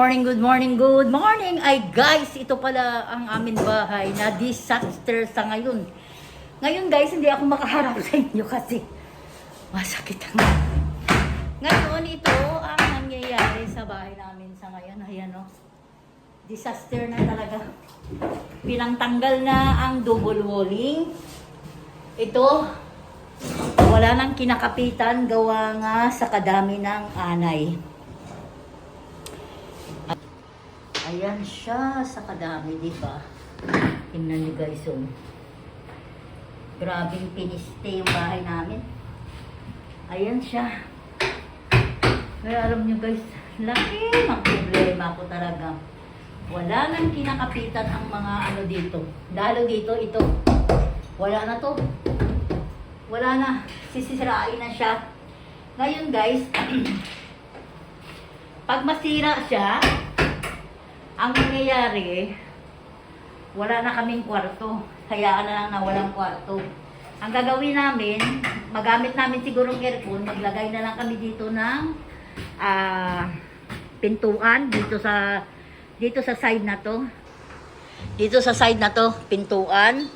morning, good morning, good morning. Ay guys, ito pala ang amin bahay na disaster sa ngayon. Ngayon guys, hindi ako makaharap sa inyo kasi masakit ang... Ngayon, ito ang nangyayari sa bahay namin sa ngayon. Ayan o. Disaster na talaga. Pinangtanggal na ang double walling. Ito, wala nang kinakapitan gawa nga sa kadami ng anay. Ayan siya sa kadami, di ba? Tingnan niyo guys, oh. Grabing piniste yung bahay namin. Ayan siya. Pero alam niyo guys, laki ng problema ko talaga. Wala nang kinakapitan ang mga ano dito. Lalo dito, ito. Wala na to. Wala na. Sisirain na siya. Ngayon guys, pag masira siya, ang nangyayari, wala na kaming kwarto. Hayaan na lang na walang kwarto. Ang gagawin namin, magamit namin siguro ng aircon, maglagay na lang kami dito ng pintuan dito sa side na to. Dito sa side na to, pintuan.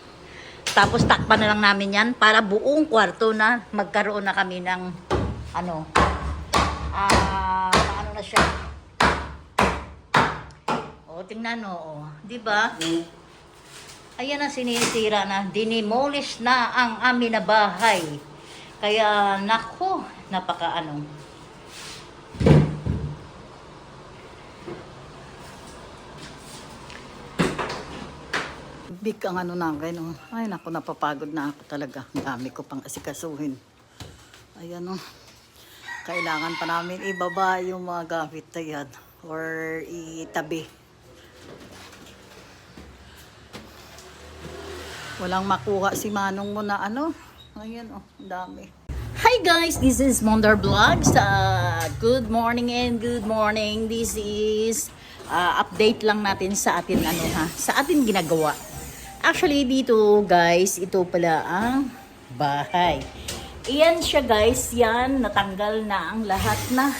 Tapos takpan na lang namin 'yan para buong kwarto na magkaroon na kami ng ano na siya. O, tingnan o. Di ba? Ayan na, sinisira na. Dinimolish na ang amin na bahay. Kaya, nako, napaka-ano. Big ang ano na kayo. No? Ay, nako, napapagod na ako talaga. Dami ko pang asikasuhin. Ayan o. Kailangan pa namin ibaba yung mga gamit na yan. Or itabi. Walang makuha si Manong mo na ano. Ayan oh, dami. Hi guys, this is Mondar Vlogs. Good morning and good morning. This is update lang natin sa atin ano ha, sa atin ginagawa. Actually dito guys, ito pala ang bahay. Iyan siya guys, yan natanggal na ang lahat na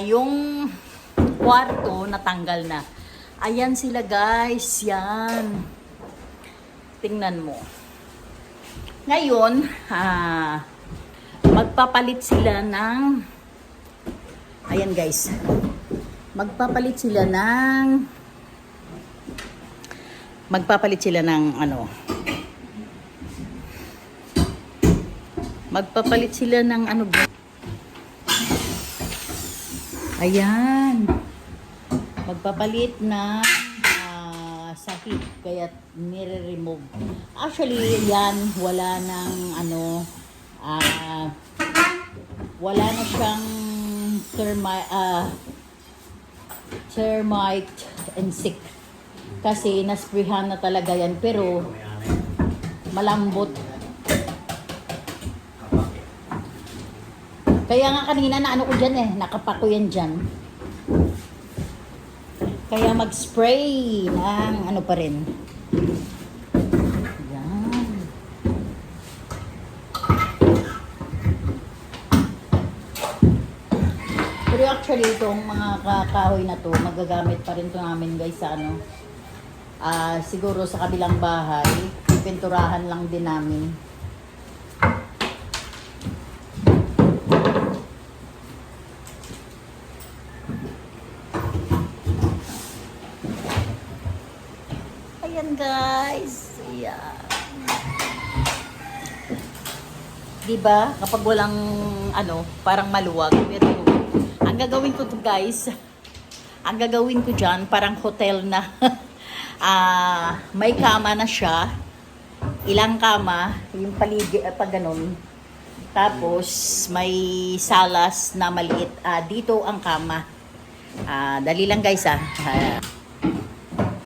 yung kwarto natanggal na. Ayan sila guys, yan. Tingnan mo. Ngayon, magpapalit sila ng ayan guys. Magpapalit sila ng ano. Magpapalit sila ng ano. Ayan. Magpapalit na sakit kaya nire-remove. Actually, yan wala nang ano wala na siyang termite insect kasi nasprihan na talaga yan pero malambot. Kaya nga kanina na ano ko dyan eh, nakapako yan dyan. Kaya mag-spray ng ano pa rin. Yan. Pero actually itong mga kahoy na to, magagamit pa rin to namin guys sa ano. Siguro sa kabilang bahay, pinturahan lang din namin. Ayan guys. Yeah. Diba? Kapag walang ano, parang maluwag. Pero ang gagawin ko to guys, ang gagawin ko dyan, parang hotel na. May kama na siya. Ilang kama, yung paligid, pag ganun. Tapos, may salas na maliit. Dito ang kama. Dali lang guys